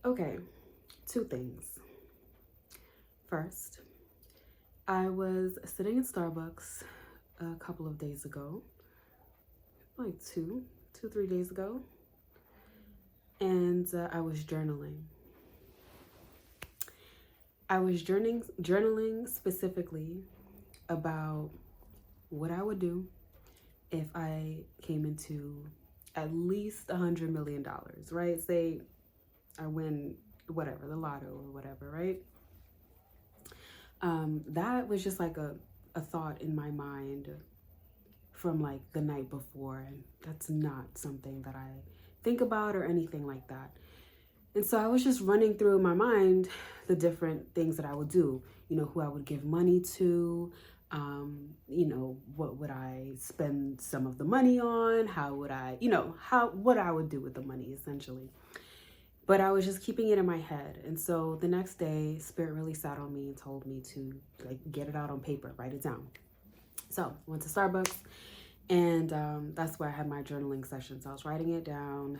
Okay, two things. First, I was sitting in Starbucks a couple of days ago, like 3 days ago, and I was journaling. I was journaling specifically about what I would do if I came into at least $100 million, right? Say I win whatever, the lotto or whatever, right? That was just like a thought in my mind from like the night before, and that's not something that I think about or anything like that. And so I was just running through my mind the different things that I would do, who I would give money to, what would I spend some of the money on, how would I, what I would do with the money essentially. But I was just keeping it in my head. And so the next day, Spirit really sat on me and told me to like get it out on paper, write it down. So went to Starbucks, and that's where I had my journaling session. So I was writing it down,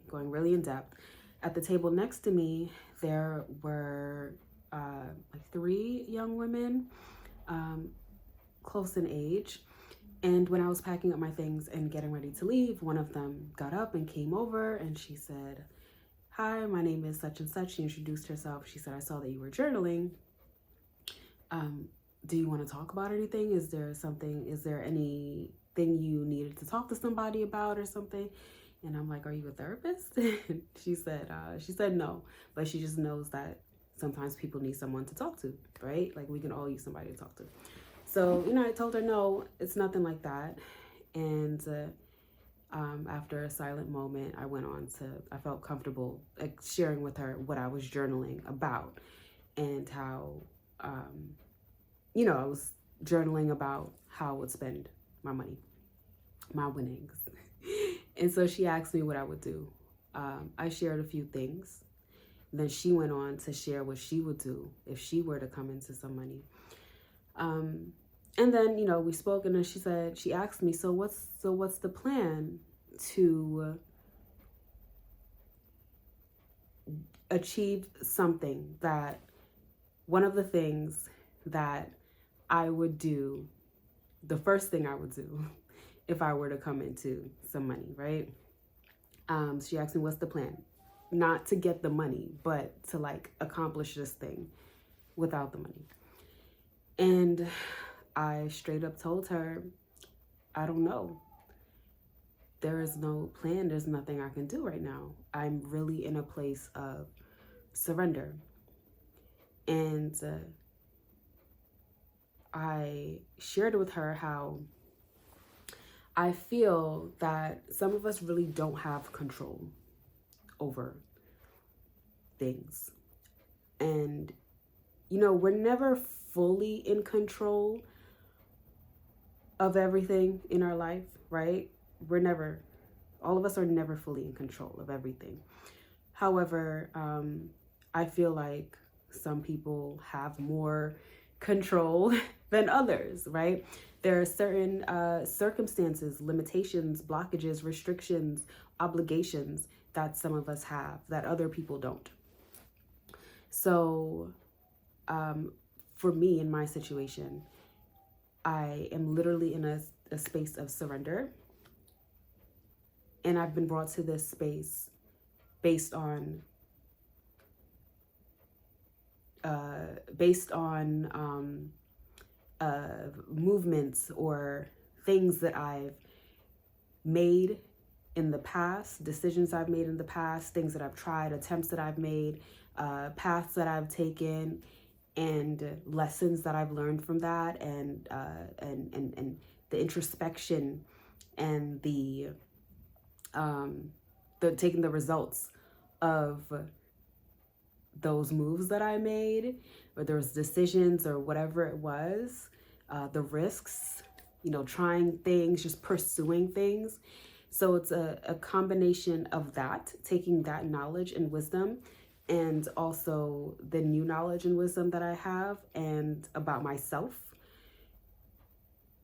going really in depth. At the table next to me, there were like three young women, close in age. And when I was packing up my things and getting ready to leave, one of them got up and came over, and she said, "Hi, my name is such and such." She introduced herself. She said, "I saw that you were journaling. Do you want to talk about anything? Is there anything you needed to talk to somebody about or something?" And I'm like, "Are you a therapist?" she said no, but she just knows that sometimes people need someone to talk to, right? Like we can all use somebody to talk to. So, I told her, "No, it's nothing like that." And after a silent moment, I felt comfortable like sharing with her what I was journaling about, and how, I was journaling about how I would spend my money, my winnings. And so she asked me what I would do. I shared a few things. Then she went on to share what she would do if she were to come into some money. And then, we spoke, and then she asked me, so what's the plan to achieve something that one of the things that I would do, the first thing I would do if I were to come into some money, right? She asked me, what's the plan? Not to get the money, but to like accomplish this thing without the money. And I straight up told her, I don't know. There is no plan. There's nothing I can do right now. I'm really in a place of surrender. And I shared with her how I feel that some of us really don't have control over things. And, we're never fully in control of everything in our life, right? All of us are never fully in control of everything. However, I feel like some people have more control than others, right? There are certain circumstances, limitations, blockages, restrictions, obligations that some of us have that other people don't. So for me, in my situation, I am literally in a space of surrender. And I've been brought to this space based on movements or things that I've made in the past, decisions I've made in the past, things that I've tried, attempts that I've made, paths that I've taken, and lessons that I've learned from that, and the introspection and the taking the results of those moves that I made, or those decisions, or whatever it was, the risks, trying things, just pursuing things. So it's a combination of that, taking that knowledge and wisdom, and also the new knowledge and wisdom that I have and about myself,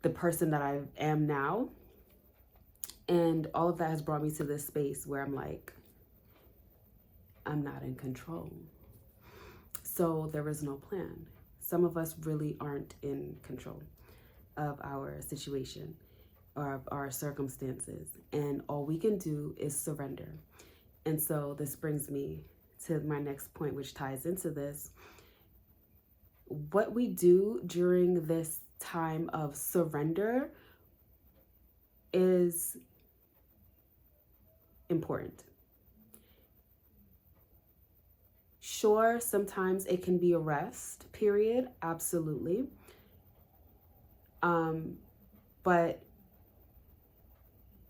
the person that I am now. And all of that has brought me to this space where I'm like, I'm not in control. So there is no plan. Some of us really aren't in control of our situation or of our circumstances. And all we can do is surrender. And so this brings me to my next point, which ties into this. What we do during this time of surrender is important. Sure, sometimes it can be a rest period, absolutely. But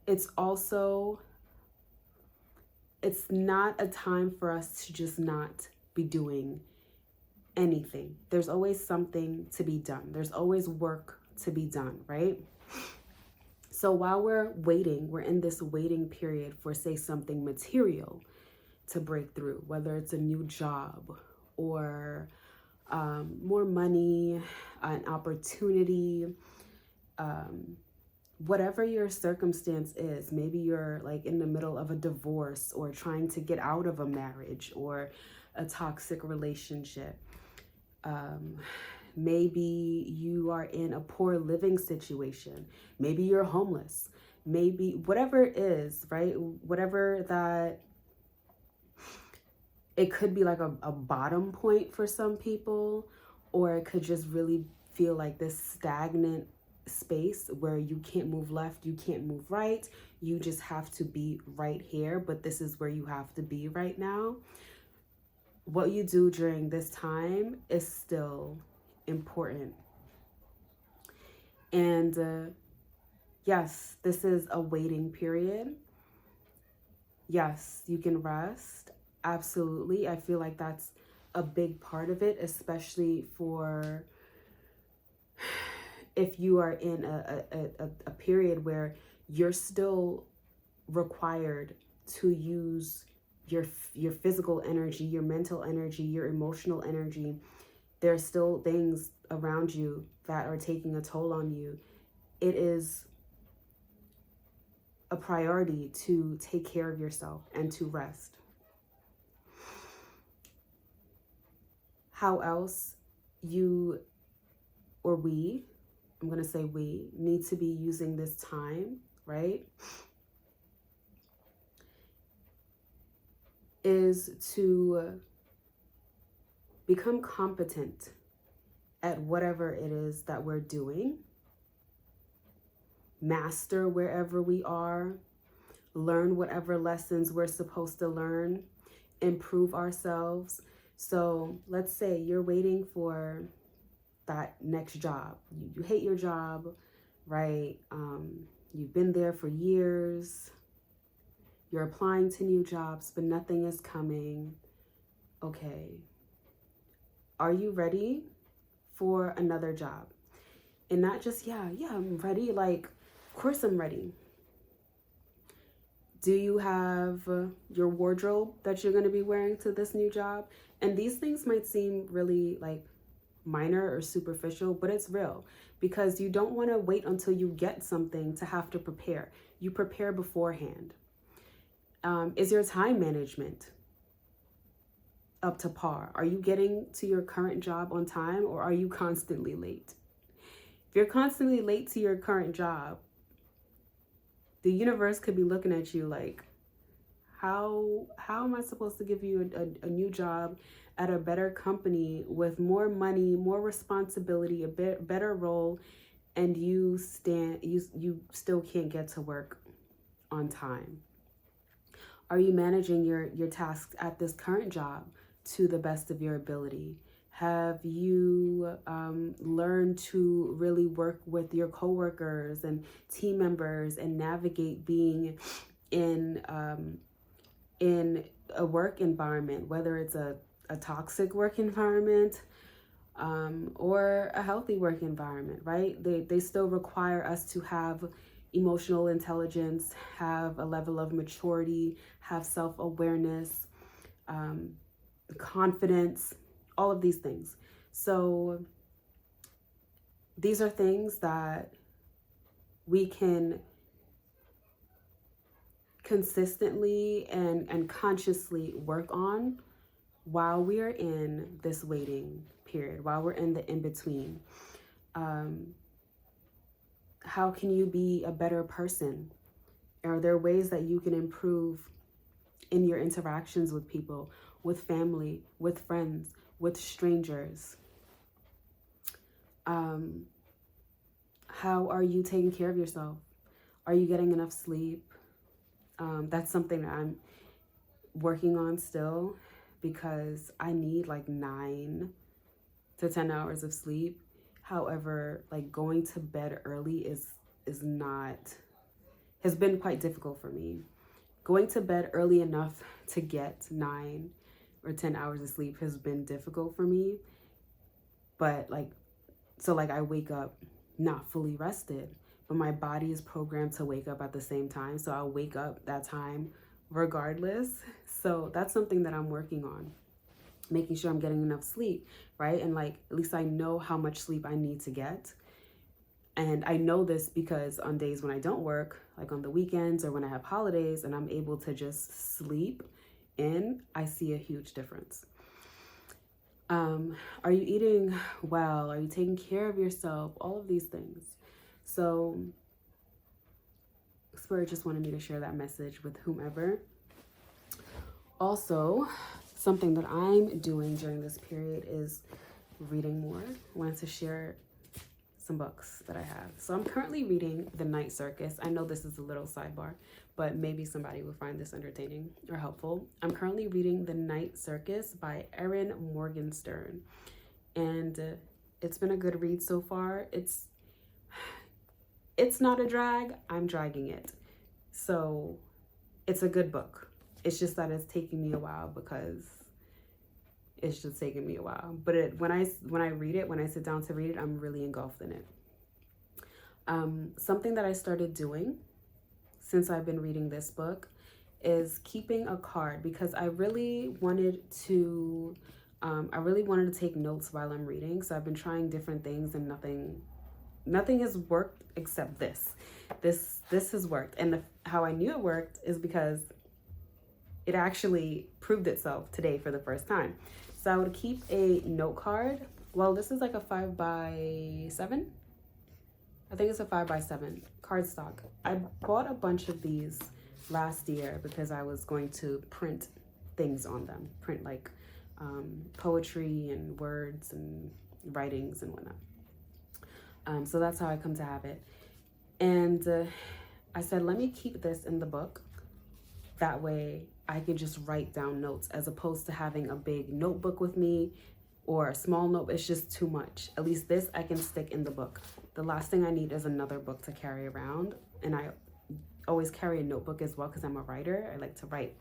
it's not a time for us to just not be doing anything. There's always something to be done. There's always work to be done, right? So while we're waiting, we're in this waiting period for, say, something material to break through, whether it's a new job or more money, an opportunity, whatever your circumstance is. Maybe you're like in the middle of a divorce or trying to get out of a marriage or a toxic relationship. Maybe you are in a poor living situation. Maybe you're homeless. Maybe whatever it is, right? Whatever that, it could be like a bottom point for some people, or it could just really feel like this stagnant space where you can't move left, you can't move right. You just have to be right here, but this is where you have to be right now. What you do during this time is still important. And yes, this is a waiting period. Yes, you can rest. Absolutely. I feel like that's a big part of it, especially for if you are in a period where you're still required to use your physical energy, your mental energy, your emotional energy. There's still things around you that are taking a toll on you. It is a priority to take care of yourself and to rest. How else you or we, I'm going to say we, need to be using this time, right, is to become competent at whatever it is that we're doing, master wherever we are, learn whatever lessons we're supposed to learn, improve ourselves. So let's say you're waiting for that next job. You hate your job, right? You've been there for years. You're applying to new jobs, but nothing is coming. Okay. Are you ready for another job? And not just, yeah, I'm ready. Like, of course I'm ready. Do you have your wardrobe that you're going to be wearing to this new job? And these things might seem really like minor or superficial, but it's real, because you don't want to wait until you get something to have to prepare. You prepare beforehand. Is your time management up to par? Are you getting to your current job on time, or are you constantly late? If you're constantly late to your current job, the universe could be looking at you like, how am I supposed to give you a new job at a better company with more money, more responsibility, a better role, and you still can't get to work on time? Are you managing your tasks at this current job to the best of your ability? Have you learned to really work with your coworkers and team members and navigate being in a work environment, whether it's a toxic work environment or a healthy work environment, right? They still require us to have emotional intelligence, have a level of maturity, have self-awareness, confidence, all of these things. So these are things that we can consistently and consciously work on while we are in this waiting period, while we're in the in-between. How can you be a better person? Are there ways that you can improve in your interactions with people, with family, with friends, with strangers? How are you taking care of yourself? Are you getting enough sleep? That's something that I'm working on still, because I need like 9 to 10 hours of sleep. However, like going to bed early has been quite difficult for me. Going to bed early enough to get 9 or 10 hours of sleep has been difficult for me. But like I wake up not fully rested, but my body is programmed to wake up at the same time. So I'll wake up that time regardless. So that's something that I'm working on, making sure I'm getting enough sleep, right? And like, at least I know how much sleep I need to get. And I know this because on days when I don't work, like on the weekends or when I have holidays and I'm able to just sleep in, I see a huge difference. Are you eating well? Are you taking care of yourself? All of these things. So Spirit just wanted me to share that message with whomever. Also, something that I'm doing during this period is reading more. I wanted to share some books that I have. So I'm currently reading The Night Circus. I know this is a little sidebar, but maybe somebody will find this entertaining or helpful. I'm currently reading The Night Circus by Erin Morgenstern. And it's been a good read so far. It's not a drag. I'm dragging it. So it's a good book. It's just that it's taking me a while because it's just taking me a while. But when I read it, when I sit down to read it, I'm really engulfed in it. Something that I started doing since I've been reading this book is keeping a card, because I really wanted to take notes while I'm reading. So I've been trying different things and nothing has worked except this. This has worked. And how I knew it worked is because it actually proved itself today for the first time. So I would keep a note card. Well, this is like a 5x7. I think it's a 5x7 cardstock. I bought a bunch of these last year because I was going to print things on them. Print like poetry and words and writings and whatnot. So that's how I come to have it. And I said, let me keep this in the book. That way I can just write down notes, as opposed to having a big notebook with me or a small note. It's just too much. At least this I can stick in the book. The last thing I need is another book to carry around. And I always carry a notebook as well because I'm a writer. I like to write.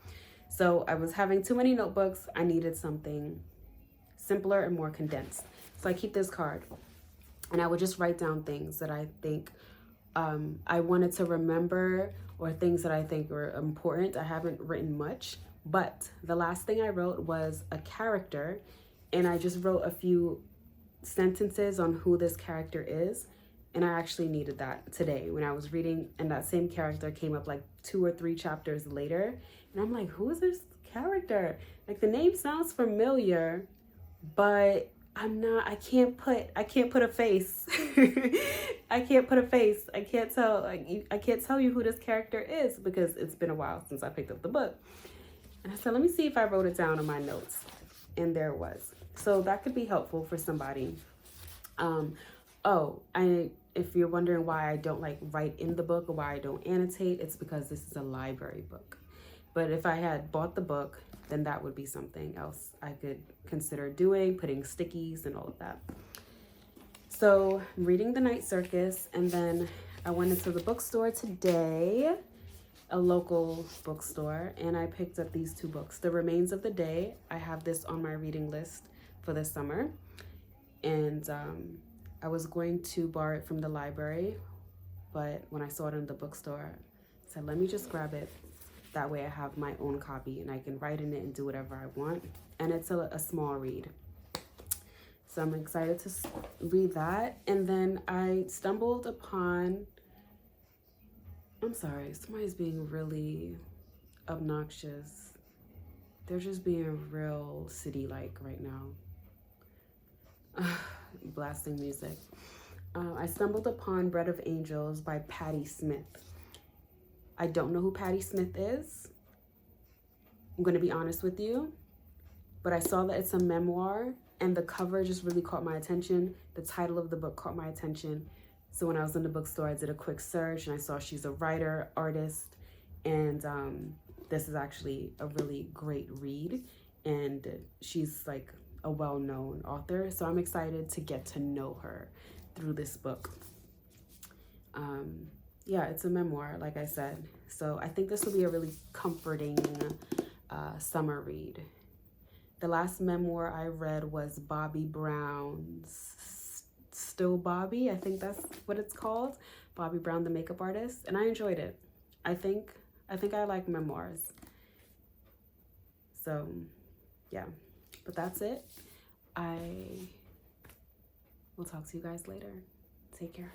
So I was having too many notebooks. I needed something simpler and more condensed. So I keep this card. And I would just write down things that I think I wanted to remember, or things that I think were important. I haven't written much, but the last thing I wrote was a character, and I just wrote a few sentences on who this character is. And I actually needed that today when I was reading, and that same character came up like 2 or 3 chapters later. And I'm like, who is this character? Like, the name sounds familiar, but I can't put a face. I can't put a face. I can't tell you who this character is because it's been a while since I picked up the book. And I said, let me see if I wrote it down in my notes. And there it was. So that could be helpful for somebody. If you're wondering why I don't like write in the book or why I don't annotate, it's because this is a library book. But if I had bought the book, then that would be something else I could consider doing, putting stickies and all of that. So I'm reading The Night Circus, and then I went into the bookstore today, a local bookstore, and I picked up these 2 books. The Remains of the Day. I have this on my reading list for this summer. And I was going to borrow it from the library, but when I saw it in the bookstore, I said, let me just grab it. That way I have my own copy and I can write in it and do whatever I want. And it's a small read. So I'm excited to read that. And then I stumbled upon, I'm sorry, somebody's being really obnoxious. They're just being real city-like right now. Blasting music. I stumbled upon Bread of Angels by Patti Smith. I don't know who Patti Smith is. I'm going to be honest with you. But I saw that it's a memoir, and the cover just really caught my attention. The title of the book caught my attention. So when I was in the bookstore, I did a quick search, and I saw she's a writer, artist, and this is actually a really great read. And she's like a well-known author, so I'm excited to get to know her through this book. Yeah, it's a memoir, like I said. So I think this will be a really comforting summer read. The last memoir I read was Bobbi Brown's Still Bobbi. I think that's what it's called. Bobbi Brown, the makeup artist. And I enjoyed it. I think I like memoirs. So, yeah. But that's it. I will talk to you guys later. Take care.